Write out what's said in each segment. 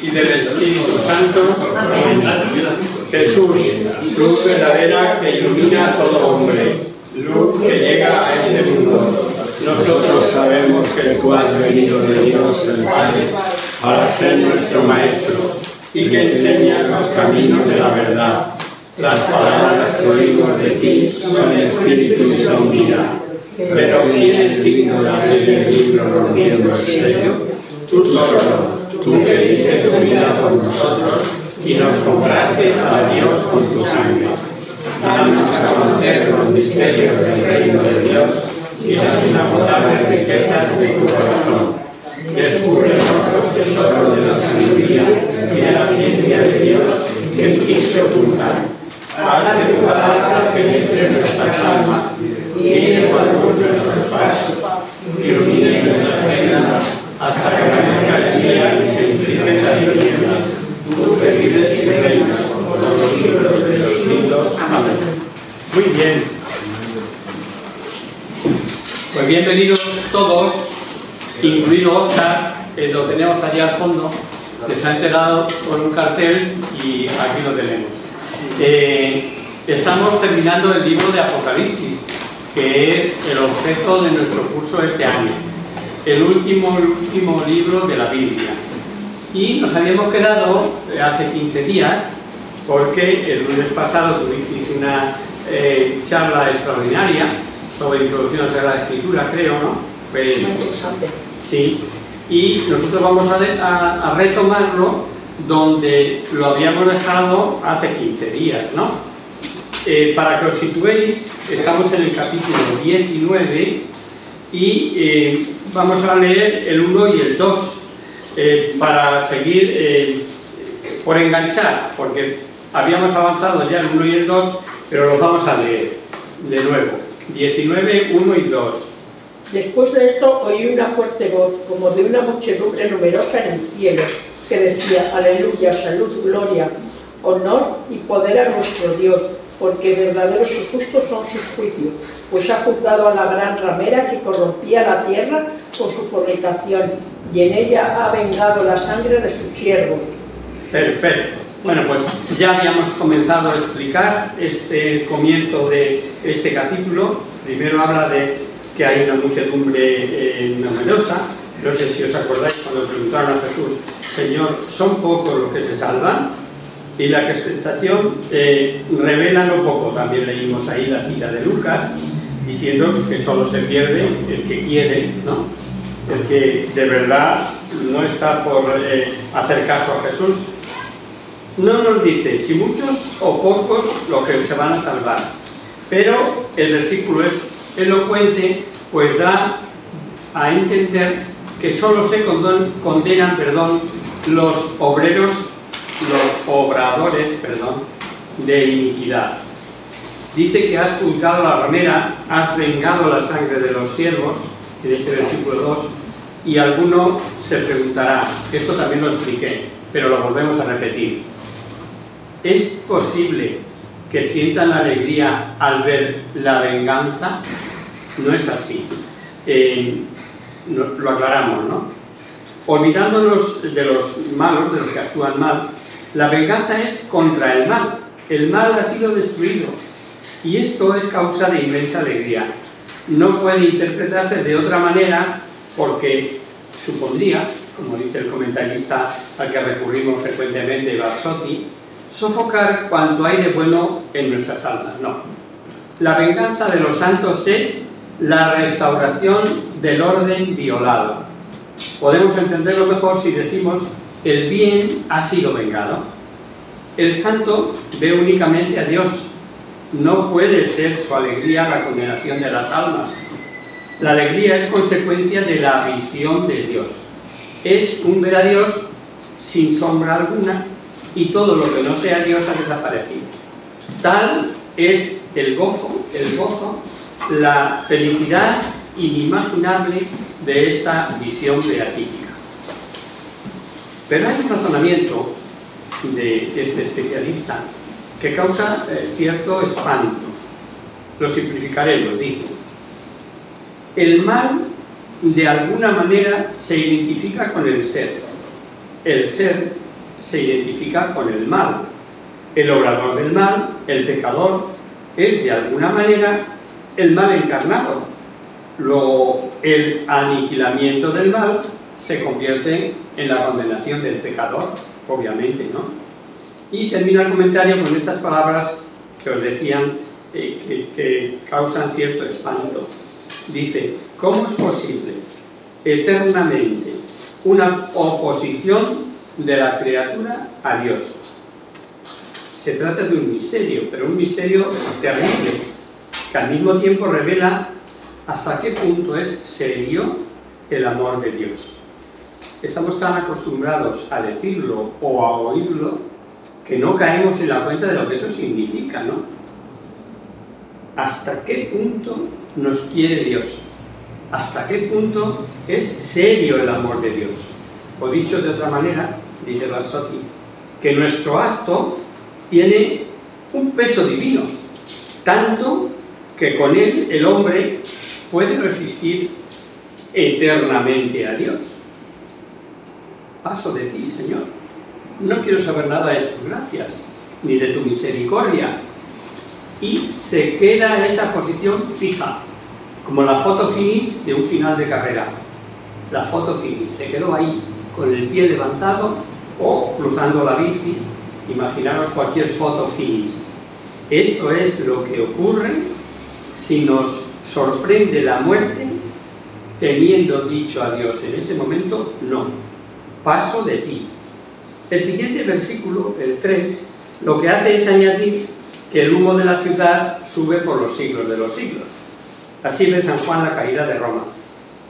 y del Espíritu Santo. Amén. Jesús, luz verdadera que ilumina a todo hombre, luz que llega a este mundo. Nosotros sabemos que tú has venido de Dios el Padre para ser nuestro Maestro y que enseñas los caminos de la verdad. Las palabras que oímos de ti son espíritu y son vida. Pero ¿quién es digno de abrir el libro rompiendo el sello? Tú solo, tú que diste tu vida por nosotros y nos compraste a Dios con tu sangre. Danos a conocer los misterios del reino de Dios y las inagotables riquezas de tu corazón. Descúbrenos los tesoros de la sabiduría y de la ciencia de Dios que en ti se ocultan. Haz de tu palabra penetre nuestras almas y guíe con luz nuestros pasos. Ilumine nuestras sendas hasta que amanezca el día y se disipen las tinieblas. Tú que vives y reinas por los siglos de los siglos. Amén. Muy bien. Pues bienvenidos todos, incluido Oscar, lo tenemos allí al fondo, que se ha enterado con un cartel y aquí lo tenemos. Estamos terminando el libro de Apocalipsis, que es el objeto de nuestro curso este año, el último libro de la Biblia. Y nos habíamos quedado hace 15 días, porque el lunes pasado tuvisteis una charla extraordinaria sobre introducción a la Sagrada Escritura, creo, ¿no? Fue interesante. Sí, y nosotros vamos a retomarlo donde lo habíamos dejado hace 15 días, ¿no? Para que os situéis, estamos en el capítulo 19 y vamos a leer el 1 y el 2 para seguir por enganchar, porque habíamos avanzado ya el 1 y el 2, pero los vamos a leer de nuevo. 19, 1 y 2. Después de esto oí una fuerte voz, como de una muchedumbre numerosa en el cielo, que decía: Aleluya, salud, gloria, honor y poder a nuestro Dios, porque verdaderos y justos son sus juicios, pues ha juzgado a la gran ramera que corrompía la tierra con su fornicación, y en ella ha vengado la sangre de sus siervos. Perfecto. Bueno, pues ya habíamos comenzado a explicar este comienzo de este capítulo. Primero habla de que hay una muchedumbre numerosa. No sé si os acordáis cuando preguntaron a Jesús: Señor, ¿son pocos los que se salvan? Y la contestación revela lo poco. También leímos ahí la cita de Lucas, diciendo que solo se pierde el que quiere, ¿no? El que de verdad no está por hacer caso a Jesús. No nos dice si muchos o pocos los que se van a salvar, pero el versículo es elocuente, pues da a entender que solo se condenan los obradores de iniquidad. Dice que has juzgado la ramera, has vengado la sangre de los siervos, en este versículo 2, y alguno se preguntará, esto también lo expliqué, pero lo volvemos a repetir: ¿es posible que sientan la alegría al ver la venganza? No es así. Lo aclaramos, ¿no? Olvidándonos de los malos, de los que actúan mal, la venganza es contra el mal. El mal ha sido destruido y esto es causa de inmensa alegría. No puede interpretarse de otra manera porque supondría, como dice el comentarista al que recurrimos frecuentemente, Barsotti, sofocar cuanto hay de bueno en nuestras almas. No. La venganza de los santos es la restauración del orden violado. Podemos entenderlo mejor si decimos: el bien ha sido vengado. El santo ve únicamente a Dios. No puede ser su alegría la condenación de las almas. La alegría es consecuencia de la visión de Dios. Es un ver a Dios sin sombra alguna, y todo lo que no sea Dios ha desaparecido. Tal es el gozo, la felicidad inimaginable de esta visión beatífica. Pero hay un razonamiento de este especialista que causa cierto espanto. Lo simplificaremos, dice: el mal de alguna manera se identifica con el ser. El ser se identifica con el mal. El obrador del mal, el pecador, es de alguna manera el mal encarnado. Luego, el aniquilamiento del mal se convierte en la condenación del pecador, obviamente, ¿no? Y termina el comentario con estas palabras que os decían que causan cierto espanto. Dice: ¿cómo es posible eternamente una oposición de la criatura a Dios? Se trata de un misterio, pero un misterio terrible, que al mismo tiempo revela hasta qué punto es serio el amor de Dios. Estamos tan acostumbrados a decirlo o a oírlo que no caemos en la cuenta de lo que eso significa, ¿no? ¿Hasta qué punto nos quiere Dios? ¿Hasta qué punto es serio el amor de Dios? O dicho de otra manera, dice Barsotti, que nuestro acto tiene un peso divino, tanto que con él el hombre puede resistir eternamente a Dios. Paso de ti, Señor. No quiero saber nada de tus gracias, ni de tu misericordia. Y se queda esa posición fija, como la foto finish de un final de carrera. La foto finish se quedó ahí, con el pie levantado o cruzando la bici. Imaginaros cualquier foto finish. Esto es lo que ocurre si nos sorprende la muerte teniendo dicho a Dios en ese momento: no, paso de ti. El siguiente versículo, el 3, lo que hace es añadir que el humo de la ciudad sube por los siglos de los siglos. Así ve San Juan la caída de Roma,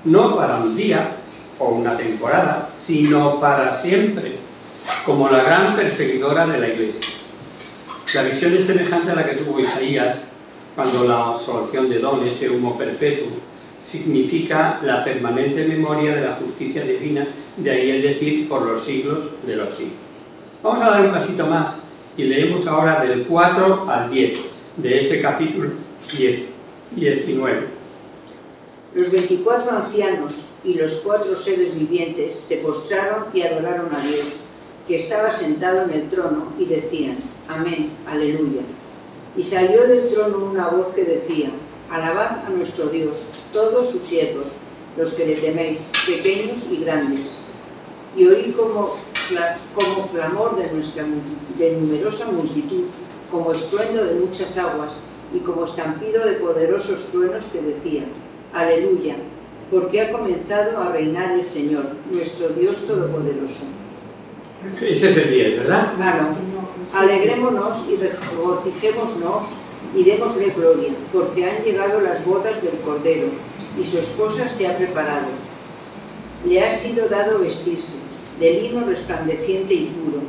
no para un día o una temporada, sino para siempre, como la gran perseguidora de la Iglesia. La visión es semejante a la que tuvo Isaías cuando la absolución de don, ese humo perpetuo, significa la permanente memoria de la justicia divina, de ahí el decir por los siglos de los siglos. Vamos a dar un pasito más y leemos ahora del 4 al 10 de ese capítulo 19. Los 24 ancianos y los 4 seres vivientes se postraron y adoraron a Dios, que estaba sentado en el trono, y decían: Amén, aleluya. Y salió del trono una voz que decía: Alabad a nuestro Dios, todos sus siervos, los que le teméis, pequeños y grandes. Y oí como clamor de numerosa multitud, como estruendo de muchas aguas, y como estampido de poderosos truenos que decían: Aleluya, porque ha comenzado a reinar el Señor, nuestro Dios Todopoderoso. Ese es el 10, ¿verdad? Claro. Alegrémonos y regocijémonos y démosle gloria, porque han llegado las bodas del Cordero, y su esposa se ha preparado. Le ha sido dado vestirse de lino resplandeciente y puro.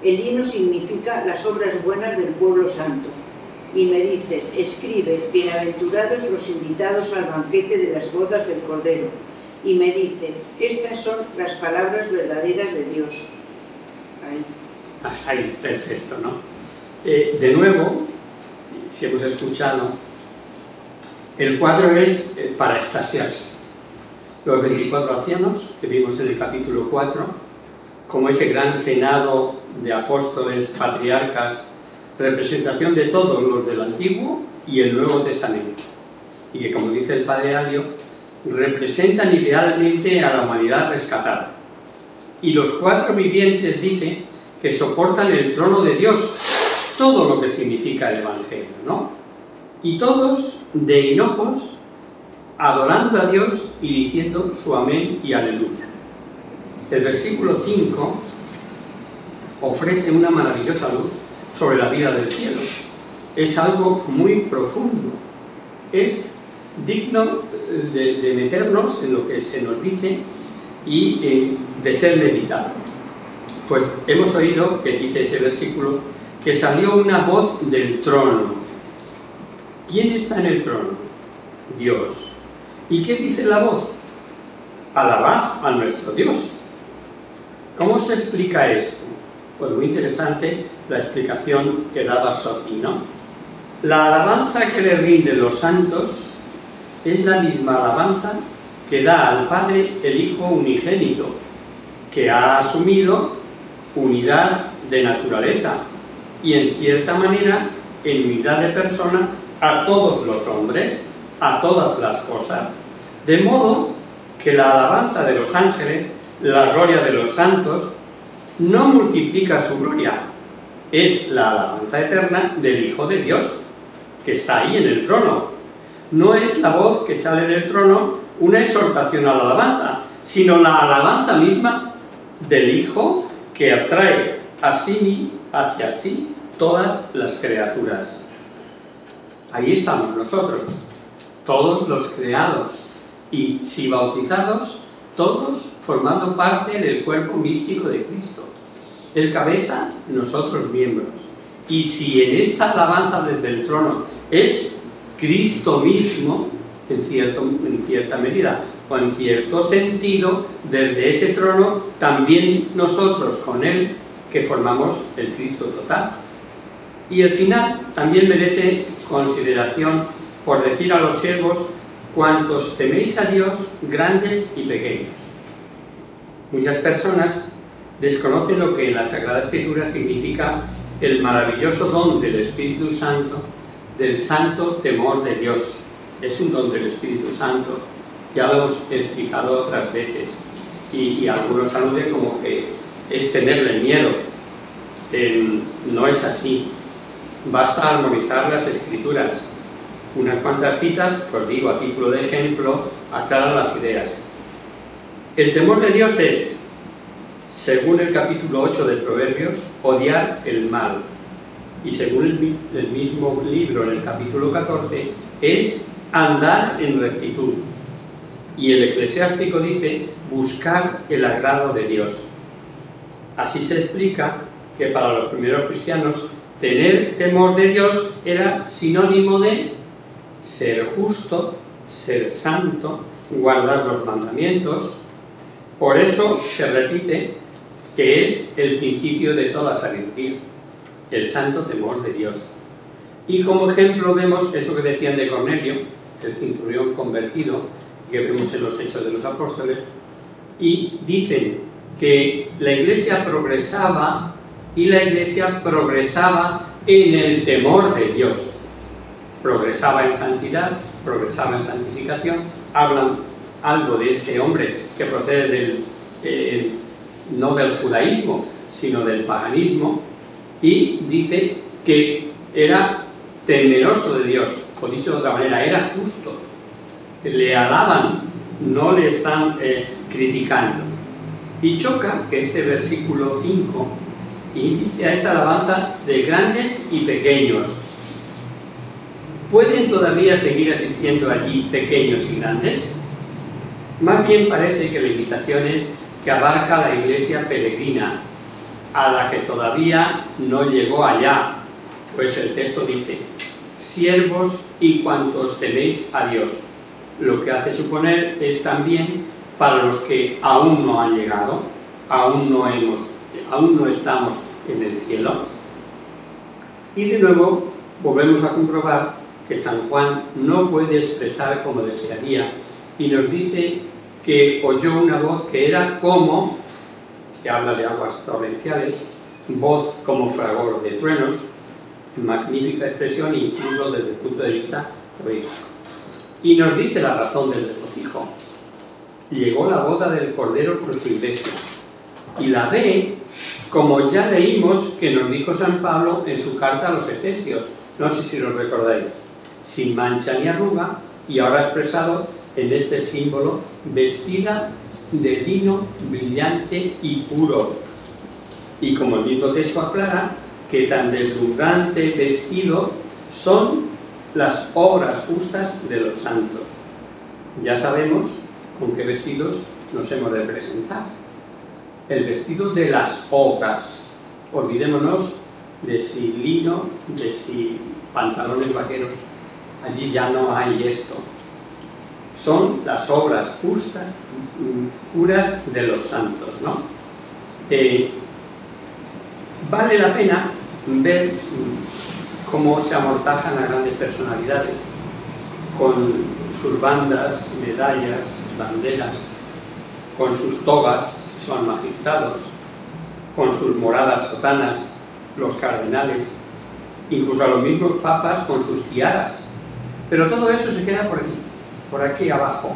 El lino significa las obras buenas del pueblo santo. Y me dice: escribe, bienaventurados los invitados al banquete de las bodas del Cordero. Y me dice: estas son las palabras verdaderas de Dios. Ahí. Hasta ahí, perfecto, ¿no? De nuevo, si hemos escuchado, el cuadro es para extasiarse. Los 24 ancianos que vimos en el capítulo 4, como ese gran senado de apóstoles, patriarcas, representación de todos los del Antiguo y el Nuevo Testamento, y que, como dice el Padre Alio, representan idealmente a la humanidad rescatada. Y los 4 vivientes dicen que soportan el trono de Dios, todo lo que significa el Evangelio, ¿no? Y todos de hinojos, adorando a Dios y diciendo su amén y aleluya. El versículo 5 ofrece una maravillosa luz sobre la vida del cielo. Es algo muy profundo. Es digno de meternos en lo que se nos dice y de ser meditado. Pues hemos oído que dice ese versículo que salió una voz del trono. ¿Quién está en el trono? Dios. ¿Y qué dice la voz? Alabad a nuestro Dios. ¿Cómo se explica esto? Pues muy interesante la explicación que da Barsotti, ¿no? La alabanza que le rinden los santos es la misma alabanza que da al Padre el Hijo unigénito, que ha asumido unidad de naturaleza y en cierta manera en unidad de persona a todos los hombres, a todas las cosas, de modo que la alabanza de los ángeles, la gloria de los santos, no multiplica su gloria, es la alabanza eterna del Hijo de Dios, que está ahí en el trono. No es la voz que sale del trono una exhortación a la alabanza, sino la alabanza misma del Hijo que atrae hacia sí todas las criaturas. Ahí estamos nosotros, todos los creados, y si bautizados, todos formando parte del cuerpo místico de Cristo. El cabeza, nosotros miembros. Y si en esta alabanza desde el trono es Cristo mismo, en cierta medida, o en cierto sentido, desde ese trono, también nosotros con Él, que formamos el Cristo total. Y el final también merece consideración por decir a los siervos: cuantos teméis a Dios, grandes y pequeños. Muchas personas desconocen lo que en la Sagrada Escritura significa el maravilloso don del Espíritu Santo, del santo temor de Dios. Es un don del Espíritu Santo, ya lo hemos explicado otras veces, y algunos aluden como que es tenerle miedo. No es así. Basta armonizar las Escrituras. Unas cuantas citas, que os digo a título de ejemplo, aclaran las ideas. El temor de Dios es, según el capítulo 8 de Proverbios, odiar el mal. Y según el mismo libro, en el capítulo 14, es andar en rectitud. Y el eclesiástico dice, buscar el agrado de Dios. Así se explica que para los primeros cristianos, tener temor de Dios era sinónimo de ser justo, ser santo, guardar los mandamientos. Por eso se repite que es el principio de toda sabiduría, el santo temor de Dios. Y como ejemplo vemos eso que decían de Cornelio, el centurión convertido, que vemos en los Hechos de los Apóstoles, y dicen que la Iglesia progresaba en el temor de Dios. Progresaba en santidad, progresaba en santificación. Hablan algo de este hombre que procede no del judaísmo, sino del paganismo, y dice que era temeroso de Dios, o dicho de otra manera, era justo. Le alaban, no le están criticando. Y choca que este versículo 5 invite a esta alabanza de grandes y pequeños. ¿Pueden todavía seguir asistiendo allí pequeños y grandes? Más bien parece que la invitación es que abarca a la iglesia peregrina, a la que todavía no llegó allá, pues el texto dice, siervos y cuantos teméis a Dios. Lo que hace suponer es también para los que aún no han llegado, aún no estamos en el cielo. Y de nuevo volvemos a comprobar que San Juan no puede expresar como desearía y nos dice que oyó una voz que era como, que habla de aguas torrenciales, voz como fragor de truenos, magnífica expresión incluso desde el punto de vista poético. Y nos dice la razón del regocijo. Llegó la boda del Cordero con su iglesia y la ve, como ya leímos que nos dijo San Pablo en su carta a los Efesios, no sé si lo recordáis, sin mancha ni arruga, y ahora expresado en este símbolo, vestida de lino brillante y puro. Y como el mismo texto aclara, que tan deslumbrante vestido son las obras justas de los santos. Ya sabemos con qué vestidos nos hemos de presentar. El vestido de las obras. Olvidémonos de si lino, de si pantalones vaqueros. Allí ya no hay esto. Son las obras justas, puras de los santos, ¿no? Vale la pena ver cómo se amortajan a grandes personalidades con sus bandas, medallas, banderas, con sus togas, si son magistrados, con sus moradas sotanas, los cardenales, incluso a los mismos papas con sus tiaras. Pero todo eso se queda por aquí abajo,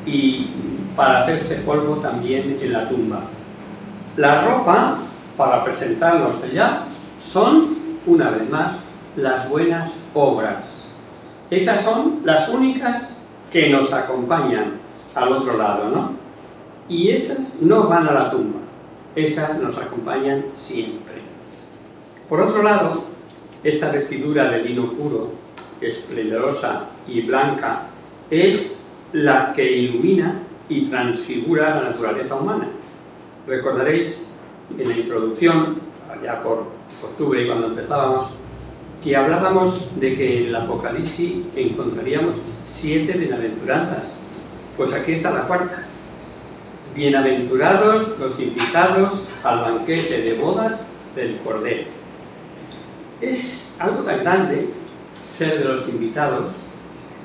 y para hacerse polvo también en la tumba. La ropa, para presentarnos allá, son, una vez más, las buenas obras. Esas son las únicas que nos acompañan al otro lado, ¿no? Y esas no van a la tumba, esas nos acompañan siempre. Por otro lado, esta vestidura de lino puro, esplendorosa y blanca, es la que ilumina y transfigura la naturaleza humana. Recordaréis en la introducción, allá por octubre cuando empezábamos, que hablábamos de que en el Apocalipsis encontraríamos 7 bienaventuranzas. Pues aquí está la cuarta. Bienaventurados los invitados al banquete de bodas del Cordero. Es algo tan grande ser de los invitados,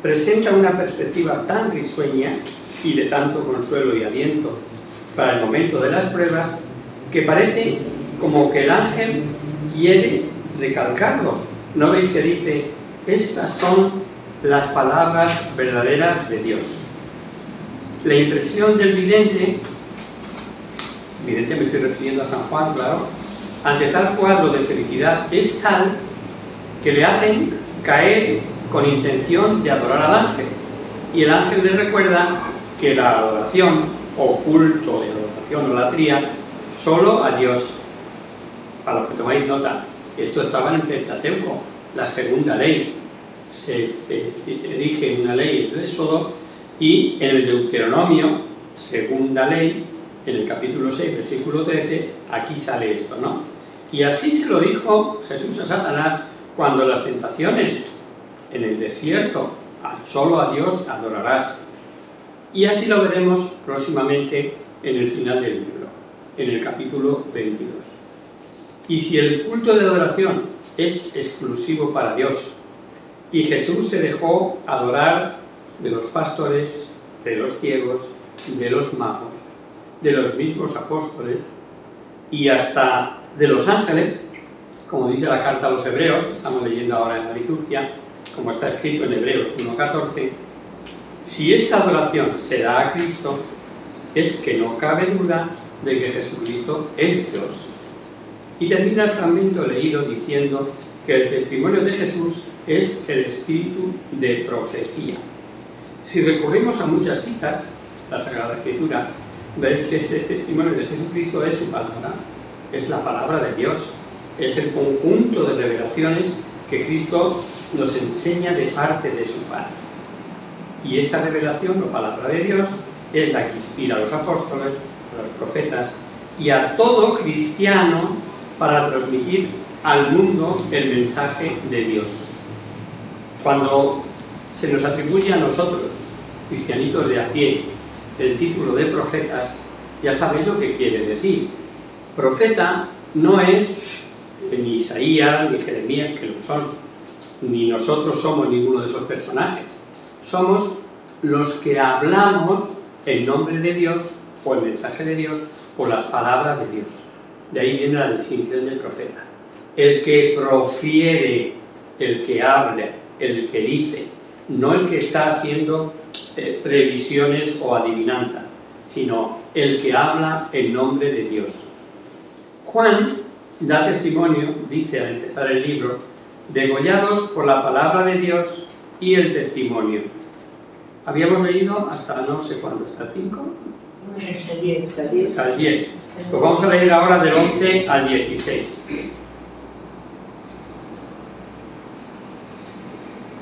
presenta una perspectiva tan risueña y de tanto consuelo y aliento para el momento de las pruebas, que parece como que el ángel quiere recalcarlo. ¿No veis que dice, estas son las palabras verdaderas de Dios? La impresión del vidente me estoy refiriendo a San Juan, claro, ante tal cuadro de felicidad es tal que le hacen caer con intención de adorar al ángel. Y el ángel le recuerda que la adoración, o culto de adoración o latría, solo a Dios. Para los que tomáis nota, esto estaba en el Pentateuco, la segunda ley. Se elige una ley en el Éxodo, y en el Deuteronomio, segunda ley, en el capítulo 6, versículo 13, aquí sale esto, ¿no? Y así se lo dijo Jesús a Satanás cuando las tentaciones en el desierto, solo a Dios adorarás. Y así lo veremos próximamente en el final del libro, en el capítulo 22. Y si el culto de adoración es exclusivo para Dios, y Jesús se dejó adorar de los pastores, de los ciegos, de los magos, de los mismos apóstoles y hasta de los ángeles, como dice la carta a los Hebreos, que estamos leyendo ahora en la liturgia, como está escrito en Hebreos 1:14, si esta adoración se da a Cristo, es que no cabe duda de que Jesucristo es Dios. Y termina el fragmento leído diciendo que el testimonio de Jesús es el espíritu de profecía. Si recurrimos a muchas citas, la Sagrada Escritura, veréis que ese testimonio de Jesucristo es su palabra, es la palabra de Dios, es el conjunto de revelaciones que Cristo nos enseña de parte de su Padre. Y esta revelación, o palabra de Dios, es la que inspira a los apóstoles, a los profetas y a todo cristiano para transmitir al mundo el mensaje de Dios. Cuando se nos atribuye a nosotros, cristianitos de a pie, el título de profetas, ya sabéis lo que quiere decir. Profeta no es ni Isaías ni Jeremías, que lo son, ni nosotros somos ninguno de esos personajes. Somos los que hablamos en nombre de Dios, o el mensaje de Dios, o las palabras de Dios. De ahí viene la definición de profeta. El que profiere, el que habla, el que dice, no el que está haciendo previsiones o adivinanzas, sino el que habla en nombre de Dios. Juan da testimonio, dice al empezar el libro, degollados por la palabra de Dios y el testimonio. Habíamos leído hasta no sé cuándo, hasta el 5, Hasta el 10. hasta el 10. Pues vamos a leer ahora del 11 al 16.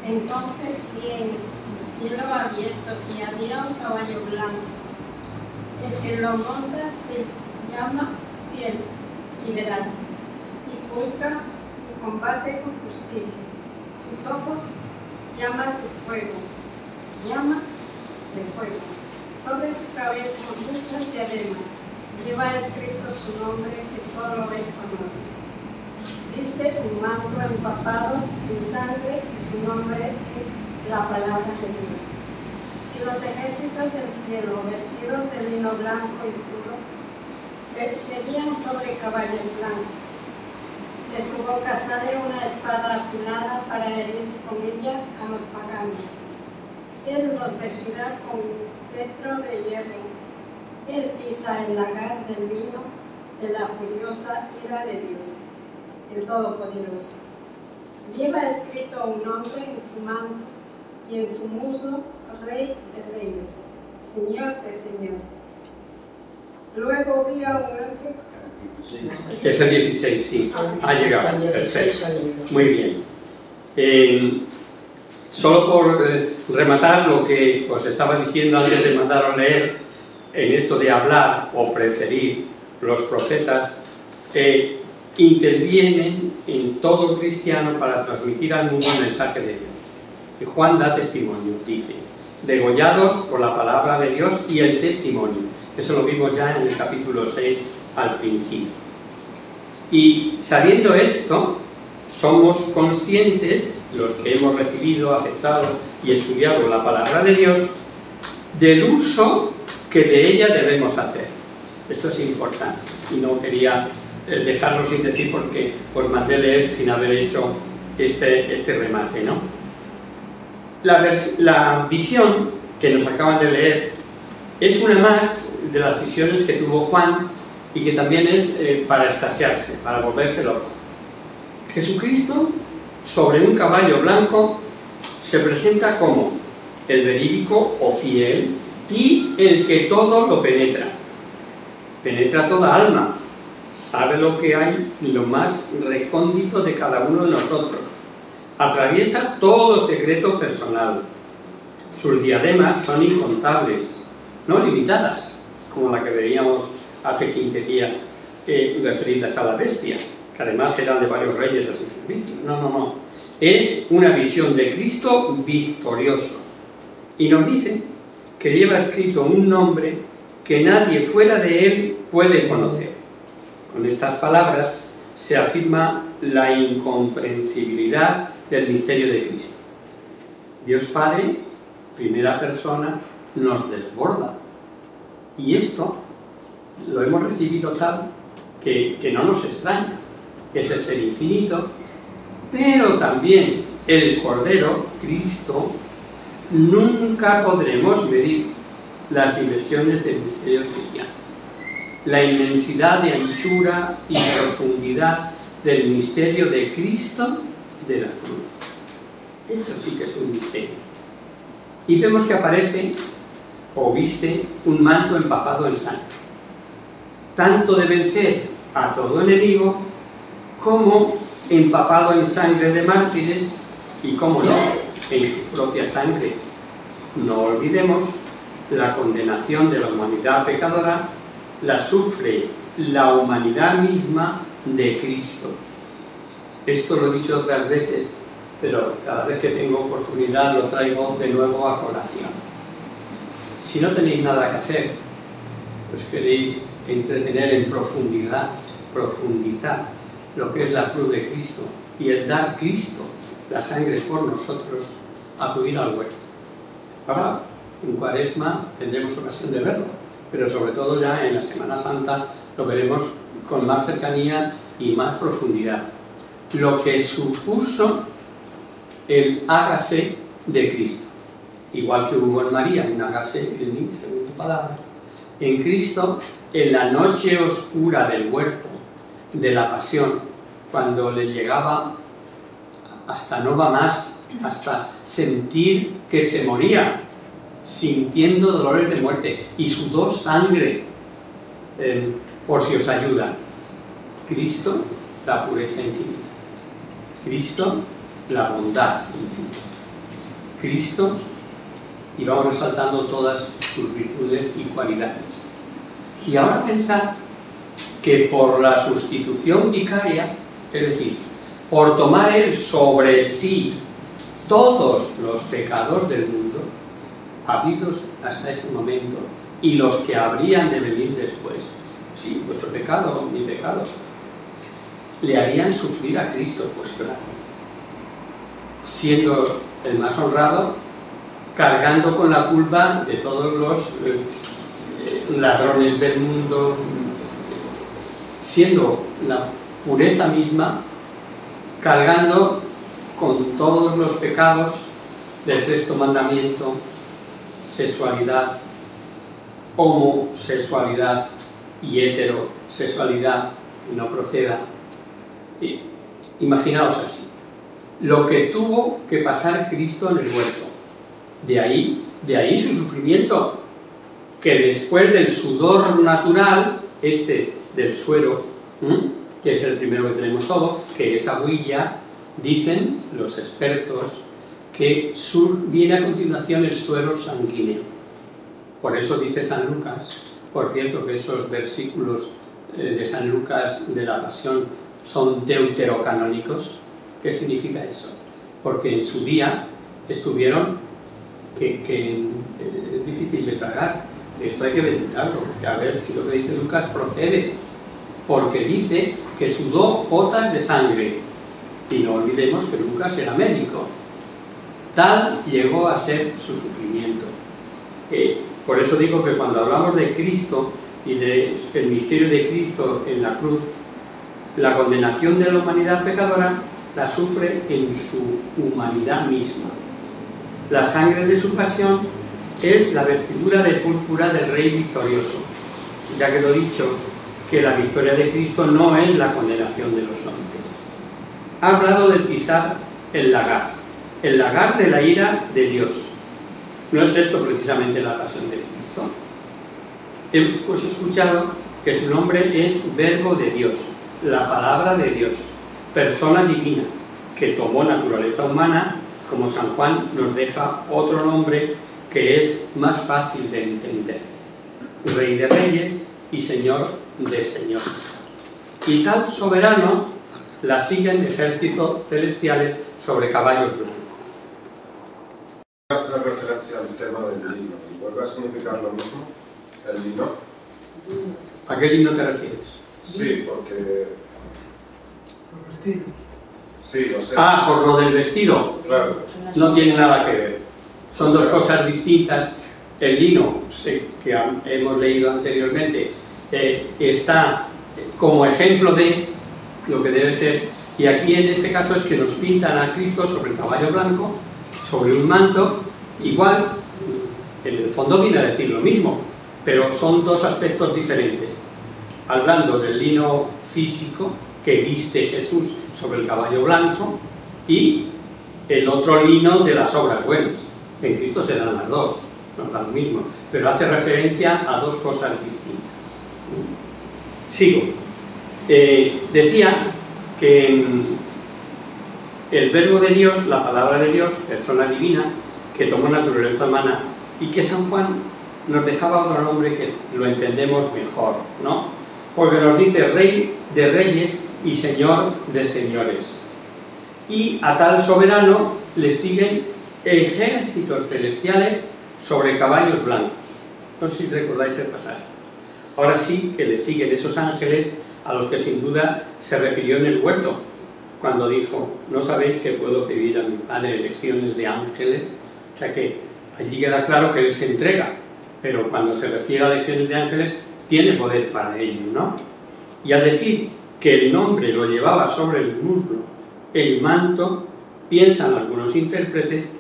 Entonces vi en el cielo abierto y había un caballo blanco. El que lo monta se llama Fiel y Veraz, y busca y combate con justicia. Sus ojos llamas de fuego, llama de fuego. Sobre su cabeza muchas diademas. Lleva escrito su nombre que solo él conoce. Viste un manto empapado en sangre y su nombre es la palabra de Dios. Y los ejércitos del cielo, vestidos de lino blanco y puro, Seguían sobre caballos blancos. De su boca sale una espada afilada para herir con ella a los paganos. Él los regirá con cetro de hierro. Él pisa el lagar del vino de la furiosa ira de Dios, el Todopoderoso. Lleva escrito un nombre en su manto y en su muslo, Rey de Reyes, Señor de Señores. Luego vi a un ángel. Es el 16, sí. Ha llegado. Perfecto. Muy bien. Solo por rematar lo que os estaba diciendo antes de mandaros leer, en esto de hablar o preferir, los profetas intervienen en todo cristiano para transmitir al mundo el mensaje de Dios. Y Juan da testimonio, dice, degollados por la palabra de Dios y el testimonio. Eso lo vimos ya en el capítulo 6 al principio. Y sabiendo esto, somos conscientes, los que hemos recibido, aceptado y estudiado la palabra de Dios, del uso que de ella debemos hacer. Esto es importante y no quería dejarlo sin decir porque os mandé leer sin haber hecho este remate, ¿no? La visión que nos acaban de leer es una más de las visiones que tuvo Juan y que también es para extasiarse, para volverse loco. Jesucristo, sobre un caballo blanco, se presenta como el verídico o fiel y el que todo lo penetra. Penetra toda alma, sabe lo que hay en lo más recóndito de cada uno de nosotros, atraviesa todo secreto personal. Sus diademas son incontables, no limitadas, como la que veíamos hace 15 días referidas a la bestia, que además eran de varios reyes a su servicio. No. Es una visión de Cristo victorioso. Y nos dice que lleva escrito un nombre que nadie fuera de él puede conocer. Con estas palabras se afirma la incomprensibilidad del misterio de Cristo. Dios Padre, primera persona, nos desborda. Y esto lo hemos recibido tal que no nos extraña. Es el ser infinito, pero también el Cordero, Cristo, nunca podremos medir las dimensiones del misterio cristiano. La inmensidad de anchura y profundidad del misterio de Cristo de la cruz. Eso sí que es un misterio. Y vemos que aparece o viste un manto empapado en sangre. Tanto de vencer a todo enemigo como empapado en sangre de mártires y, como no, en su propia sangre. No olvidemos la condenación de la humanidad pecadora, la sufre la humanidad misma de Cristo. Esto lo he dicho otras veces, pero cada vez que tengo oportunidad lo traigo de nuevo a colación. Si no tenéis nada que hacer, os queréis entretener en profundizar lo que es la cruz de Cristo y el dar Cristo, la sangre por nosotros, acudir al huerto. Ahora, en Cuaresma tendremos ocasión de verlo, pero sobre todo ya en la Semana Santa lo veremos con más cercanía y más profundidad. Lo que supuso el hágase de Cristo. Igual que hubo en María un hágase en mí, según tu palabra. En Cristo, en la noche oscura del huerto, de la pasión, cuando le llegaba hasta no va más, hasta sentir que se moría, sintiendo dolores de muerte, y sudó sangre, por si os ayuda. Cristo, la pureza infinita. Cristo, la bondad infinita. Cristo, y vamos resaltando todas sus virtudes y cualidades. Y ahora pensad que por la sustitución vicaria, es decir, por tomar él sobre sí todos los pecados del mundo, habidos hasta ese momento, y los que habrían de venir después, sí, vuestro pecado, mi pecado, le harían sufrir a Cristo, pues claro, siendo el más honrado, cargando con la culpa de todos los ladrones del mundo, siendo la pureza misma, cargando con todos los pecados del sexto mandamiento, sexualidad, homosexualidad y heterosexualidad que no proceda. Imaginaos así, lo que tuvo que pasar Cristo en el huerto, de ahí su sufrimiento, que después del sudor natural, del suero, que es el primero que tenemos todo, que es agüilla, dicen los expertos que viene a continuación el suero sanguíneo. Por eso dice San Lucas, por cierto que esos versículos de San Lucas de la Pasión son deuterocanónicos. ¿Qué significa eso? Porque en su día estuvieron, que es difícil de tragar, esto hay que ventilarlo, porque a ver si lo que dice Lucas procede, porque dice que sudó gotas de sangre, y no olvidemos que Lucas era médico. Tal llegó a ser su sufrimiento. Por eso digo que cuando hablamos de Cristo y del misterio de Cristo en la cruz, la condenación de la humanidad pecadora la sufre en su humanidad misma. La sangre de su pasión es la vestidura de púrpura del Rey victorioso, ya que lo he dicho, que la victoria de Cristo no es la condenación de los hombres. Ha hablado de pisar el lagar de la ira de Dios. ¿No es esto precisamente la pasión de Cristo? Hemos pues escuchado que su nombre es Verbo de Dios, la palabra de Dios, persona divina, que tomó naturaleza humana, como San Juan nos deja otro nombre que es más fácil de entender: Rey de Reyes y Señor de Señores. Y tal soberano la siguen ejércitos celestiales sobre caballos blancos. Hace referencia al tema del lino, ¿y vuelve a significar lo mismo, el lino? ¿A qué lino te refieres? Sí, porque... Los vestidos. Sí, o sea... Ah, por lo del vestido. Claro. No tiene nada que ver. Son dos cosas distintas. El lino, que hemos leído anteriormente, está como ejemplo de lo que debe ser, y aquí en este caso es que nos pintan a Cristo sobre el caballo blanco, sobre un manto, igual, en el fondo viene a decir lo mismo, pero son dos aspectos diferentes. Hablando del lino físico que viste Jesús sobre el caballo blanco, y el otro lino de las obras buenas. En Cristo se dan las dos, nos da lo mismo, pero hace referencia a dos cosas distintas. Sigo. Decía que el Verbo de Dios, la palabra de Dios, persona divina, que tomó naturaleza humana, y que San Juan nos dejaba otro nombre que lo entendemos mejor, ¿no? Porque nos dice Rey de Reyes y Señor de Señores. Y a tal soberano le siguen ejércitos celestiales sobre caballos blancos. No sé si recordáis el pasaje. Ahora sí que le siguen esos ángeles a los que sin duda se refirió en el huerto, cuando dijo: ¿no sabéis que puedo pedir a mi Padre legiones de ángeles? O sea que allí queda claro que Él se entrega, pero cuando se refiere a legiones de ángeles, tiene poder para ello, ¿no? Y al decir que el nombre lo llevaba sobre el muslo, el manto, piensan algunos intérpretes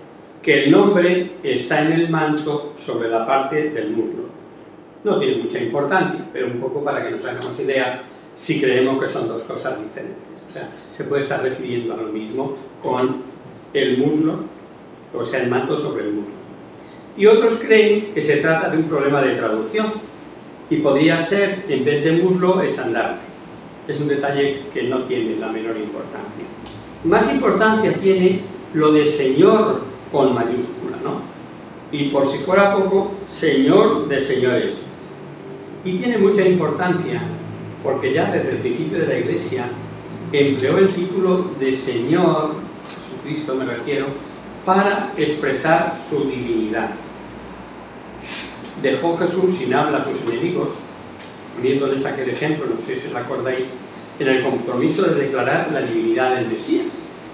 que el nombre está en el manto sobre la parte del muslo. No tiene mucha importancia, pero un poco para que nos hagamos idea si creemos que son dos cosas diferentes. O sea, se puede estar refiriendo a lo mismo con el muslo, o sea, el manto sobre el muslo. Y otros creen que se trata de un problema de traducción y podría ser, en vez de muslo, estandarte. Es un detalle que no tiene la menor importancia. Más importancia tiene lo de Señor con mayúscula, ¿no? Y por si fuera poco, Señor de Señores. Y tiene mucha importancia porque ya desde el principio de la Iglesia empleó el título de Señor, Jesucristo me refiero, para expresar su divinidad. Dejó Jesús sin habla a sus enemigos, poniéndoles aquel ejemplo, no sé si os acordáis, en el compromiso de declarar la divinidad del Mesías,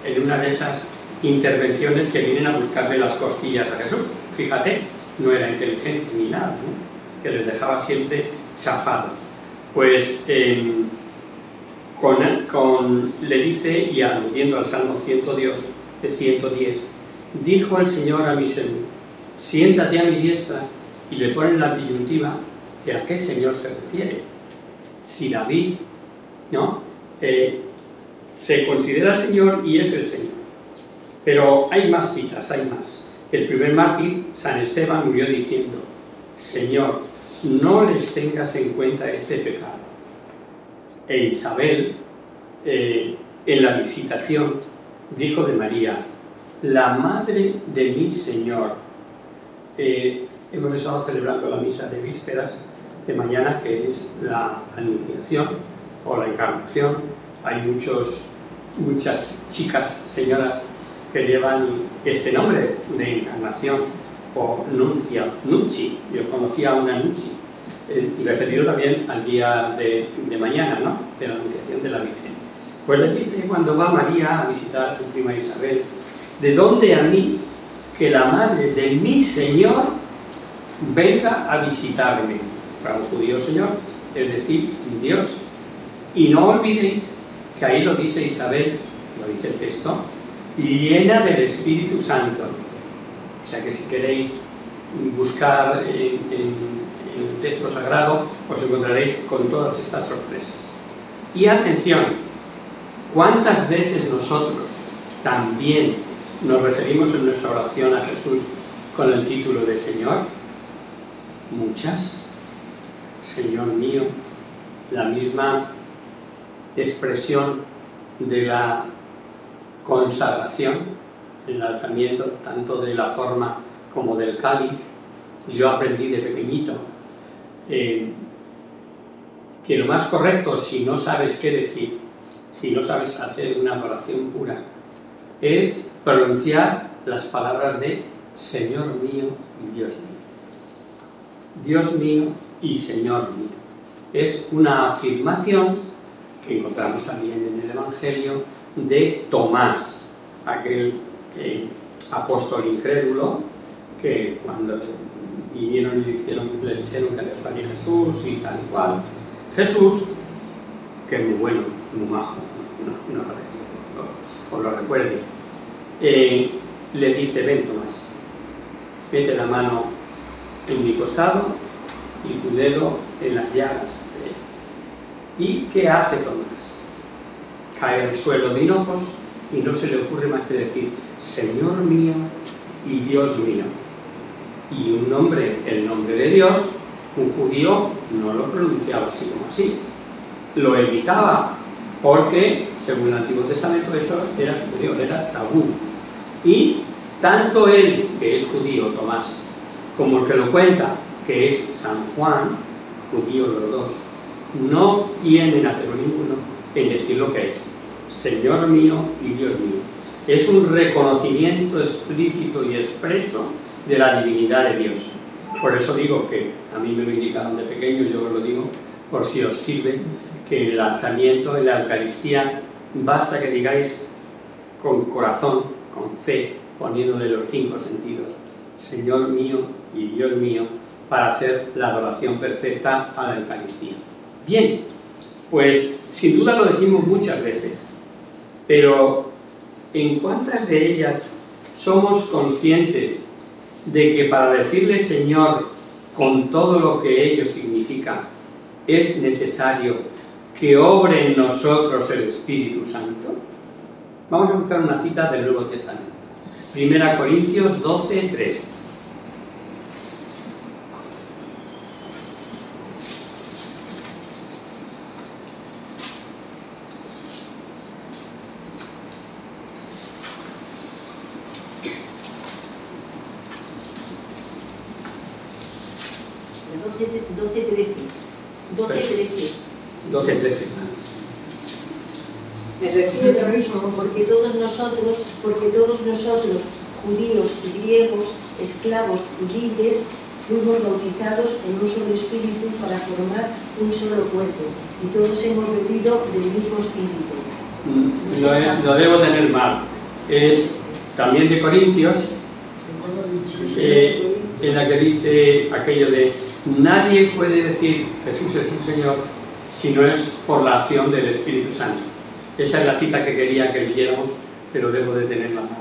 en una de esas intervenciones que vienen a buscarle las cosquillas a Jesús. Fíjate, no era inteligente ni nada, ¿no? Que les dejaba siempre chafados. Pues le dice, y aludiendo al Salmo 110, dijo el Señor a mi Señor, siéntate a mi diestra, y le ponen la disyuntiva de a qué Señor se refiere. Si David, ¿no? Se considera el Señor y es el Señor. Pero hay más citas, hay más. El primer mártir, San Esteban, murió diciendo, Señor, no les tengas en cuenta este pecado. E Isabel, en la visitación, dijo de María, la madre de mi Señor. Hemos estado celebrando la misa de vísperas de mañana, que es la Anunciación o la Encarnación. Hay muchas chicas, señoras, que llevan este nombre de Encarnación o Nuncia, Nunchi. Yo conocía a una Nunchi, referido también al día de mañana, ¿no? De la Anunciación de la Virgen. Pues le dice cuando va María a visitar a su prima Isabel, ¿de dónde a mí que la madre de mi Señor venga a visitarme? Para un judío, Señor, es decir, Dios. Y no olvidéis que ahí lo dice Isabel, lo dice el texto, llena del Espíritu Santo. O sea que si queréis buscar en el texto sagrado, os encontraréis con todas estas sorpresas. Y atención, ¿cuántas veces nosotros también nos referimos en nuestra oración a Jesús con el título de Señor? Muchas. Señor mío, la misma expresión de la consagración, el alzamiento tanto de la forma como del cáliz. Yo aprendí de pequeñito que lo más correcto, si no sabes qué decir, si no sabes hacer una oración pura, es pronunciar las palabras de Señor mío y Dios mío. Dios mío y Señor mío. Es una afirmación que encontramos también en el Evangelio de Tomás, aquel apóstol incrédulo que cuando vinieron y le dijeron que le salía Jesús y tal y cual. Jesús, que es muy bueno, muy majo, no os lo recuerde, le dice, ven Tomás, mete la mano en mi costado y tu dedo en las llagas de él. ¿Y qué hace Tomás? Cae al suelo de hinojos y no se le ocurre más que decir, Señor mío y Dios mío. Y un nombre, el nombre de Dios, un judío no lo pronunciaba así como así. Lo evitaba, porque, según el Antiguo Testamento, eso era judío, era tabú. Y tanto él, que es judío, Tomás, como el que lo cuenta, que es San Juan, judío los dos, no tienen apego ninguno en decir lo que es Señor mío y Dios mío. Es un reconocimiento explícito y expreso de la divinidad de Dios. Por eso digo que a mí me lo indicaron de pequeño, yo os lo digo por si os sirve, que en el lanzamiento, en la Eucaristía, basta que digáis con corazón, con fe, poniéndole los 5 sentidos, Señor mío y Dios mío, para hacer la adoración perfecta a la Eucaristía. Bien, pues sin duda lo decimos muchas veces, pero ¿en cuántas de ellas somos conscientes de que para decirle Señor con todo lo que ello significa, es necesario que obre en nosotros el Espíritu Santo? Vamos a buscar una cita del Nuevo Testamento. 1 Corintios 12, 3. Me refiero a lo mismo, porque todos nosotros, judíos y griegos, esclavos y libres, fuimos bautizados en un solo espíritu para formar un solo cuerpo, y todos hemos bebido del mismo espíritu. Lo debo tener mal. Es también de Corintios, en la que dice aquello de nadie puede decir Jesús es el Señor sino es por la acción del Espíritu Santo. Esa es la cita que quería que leyéramos, pero debo de tenerla mal.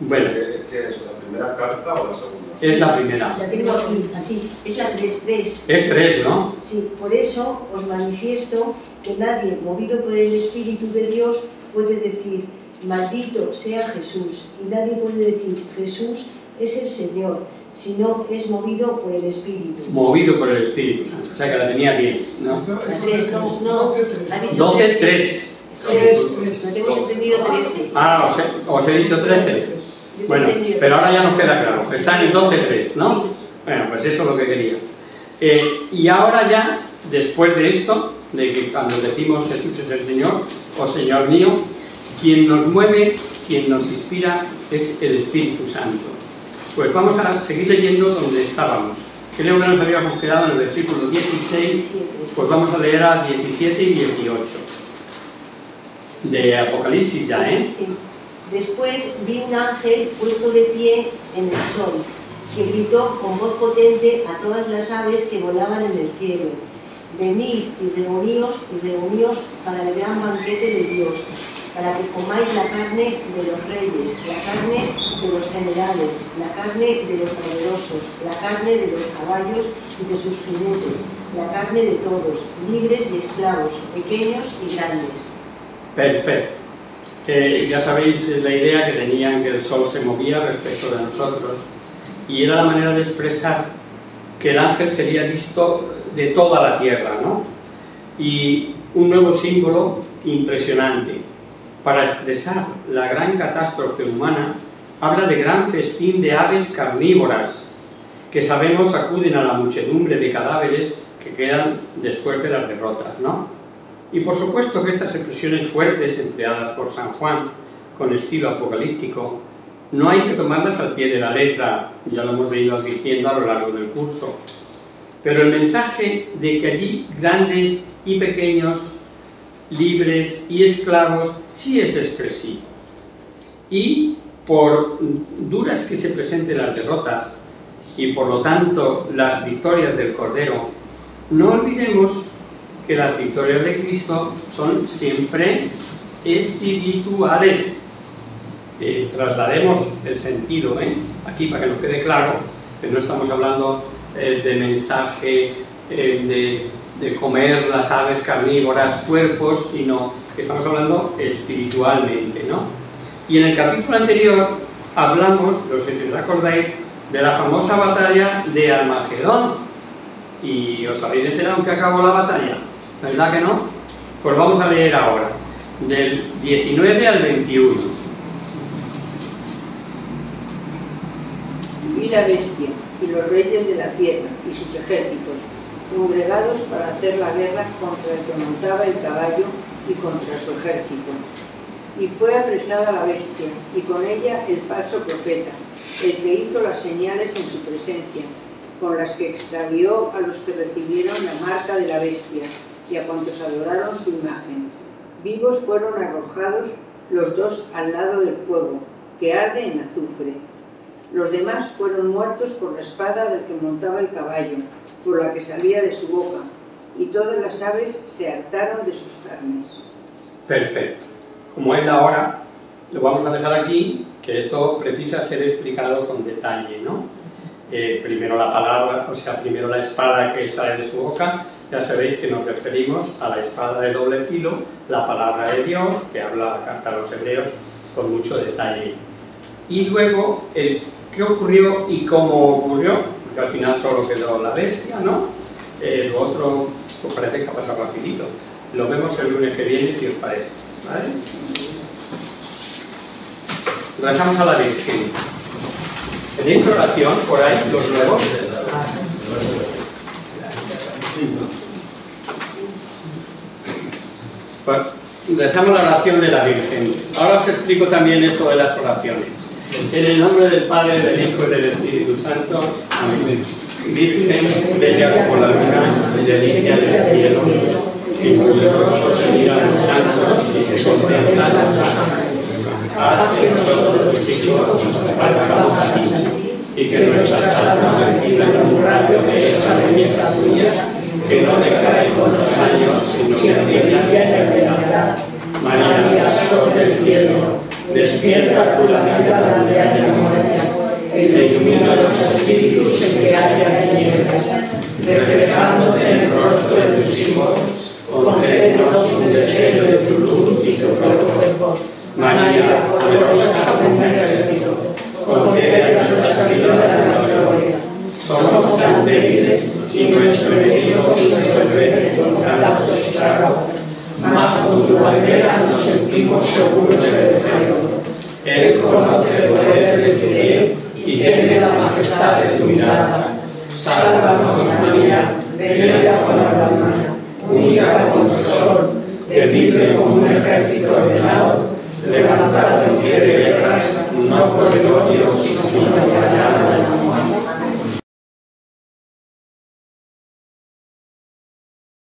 Bueno. ¿Qué es? ¿La primera carta o la segunda? Es la primera. La tengo aquí, así, es la 3.3. Es 3, ¿no? Sí, por eso os manifiesto que nadie, movido por el Espíritu de Dios, puede decir, maldito sea Jesús, y nadie puede decir, Jesús es el Señor, si no es movido por el Espíritu. Movido por el Espíritu Santo, o sea que la tenía bien, ¿no? La 3, no, ha dicho 12, 3. 3. Nos hemos entendido 13. Ah, os he dicho 13. Bueno, pero ahora ya nos queda claro, está en el 12.3, ¿no? Sí. Bueno, pues eso es lo que quería. Y ahora ya, después de esto, de que cuando decimos Jesús es el Señor, o Señor mío, quien nos mueve, quien nos inspira, es el Espíritu Santo. Pues vamos a seguir leyendo donde estábamos. Creo que nos habíamos quedado en el versículo 16, pues vamos a leer a 17 y 18. De Apocalipsis ya, ¿eh? Sí. Después vi un ángel puesto de pie en el sol, que gritó con voz potente a todas las aves que volaban en el cielo: venid y reuníos para el gran banquete de Dios, para que comáis la carne de los reyes, la carne de los generales, la carne de los poderosos, la carne de los caballos y de sus jinetes, la carne de todos, libres y esclavos, pequeños y grandes. Perfecto. Ya sabéis la idea que tenían, que el sol se movía respecto de nosotros, y era la manera de expresar que el ángel sería visto de toda la tierra, ¿no? Y un nuevo símbolo impresionante para expresar la gran catástrofe humana. Habla de gran festín de aves carnívoras que sabemos acuden a la muchedumbre de cadáveres que quedan después de las derrotas, ¿no? Y por supuesto que estas expresiones fuertes empleadas por San Juan con estilo apocalíptico no hay que tomarlas al pie de la letra, ya lo hemos venido advirtiendo a lo largo del curso, pero el mensaje de que allí grandes y pequeños, libres y esclavos, sí es expresivo. Y por duras que se presenten las derrotas y por lo tanto las victorias del Cordero, no olvidemos que las victorias de Cristo son siempre espirituales. Traslademos el sentido aquí para que nos quede claro que no estamos hablando de mensaje de comer las aves carnívoras cuerpos, sino que estamos hablando espiritualmente, ¿no? Y en el capítulo anterior hablamos, no sé si os acordáis, de la famosa batalla de Armagedón, y os habéis enterado en que acabó la batalla, ¿verdad que no? Pues vamos a leer ahora, del 19 al 21. Vi la bestia y los reyes de la tierra y sus ejércitos, congregados para hacer la guerra contra el que montaba el caballo y contra su ejército. Y fue apresada la bestia, y con ella el falso profeta, el que hizo las señales en su presencia, con las que extravió a los que recibieron la marca de la bestia, y a cuantos adoraron su imagen. Vivos fueron arrojados los dos al lado del fuego, que arde en azufre. Los demás fueron muertos por la espada del que montaba el caballo, por la que salía de su boca, y todas las aves se hartaron de sus carnes. Perfecto. Como es la hora, lo vamos a dejar aquí, que esto precisa ser explicado con detalle, ¿no? Primero la palabra, o sea, primero la espada que sale de su boca. Ya sabéis que nos referimos a la espada de doble filo, la palabra de Dios, que habla la carta a los hebreos con mucho detalle. Y luego, qué ocurrió y cómo ocurrió, porque al final solo quedó la bestia, ¿no? Lo otro, pues parece que ha pasado rapidito. Lo vemos el lunes que viene, si os parece, ¿vale? Rezamos a la Virgen. ¿Tenéis oración por ahí, los nuevos? Pues rezamos la oración de la Virgen. Ahora os explico también esto de las oraciones. En el nombre del Padre, del Hijo y del Espíritu Santo. Amén. Virgen, bella como la luna y delicia del cielo, en cuyos ojos se miran los santos y se contemplan los ángeles. Haz que nosotros los hijos nos parezcamos a ti, y que nuestras almas reciban un rayo de esa belleza tuya, que no decae con los años Despierta tú la vida donde haya muerte, e ilumina los espíritus en que haya tinieblas. Reflejándote en el rostro de tus hijos, concédenos un deseo de tu luz y tu fervor. María, poderosa como un ejército, concede a nuestra vida la gloria. Somos tan débiles y nuestro enemigo nos vence con tantos estragos. Mas con tu bandera nos sentimos seguros del cielo. Él conoce el poder de tu bien y tiene la majestad de tu mirada. Sálvanos, María, bella palabra, única como el sol, temible como un ejército ordenado, levantado en pie de guerra, no por el odio, sino por la llama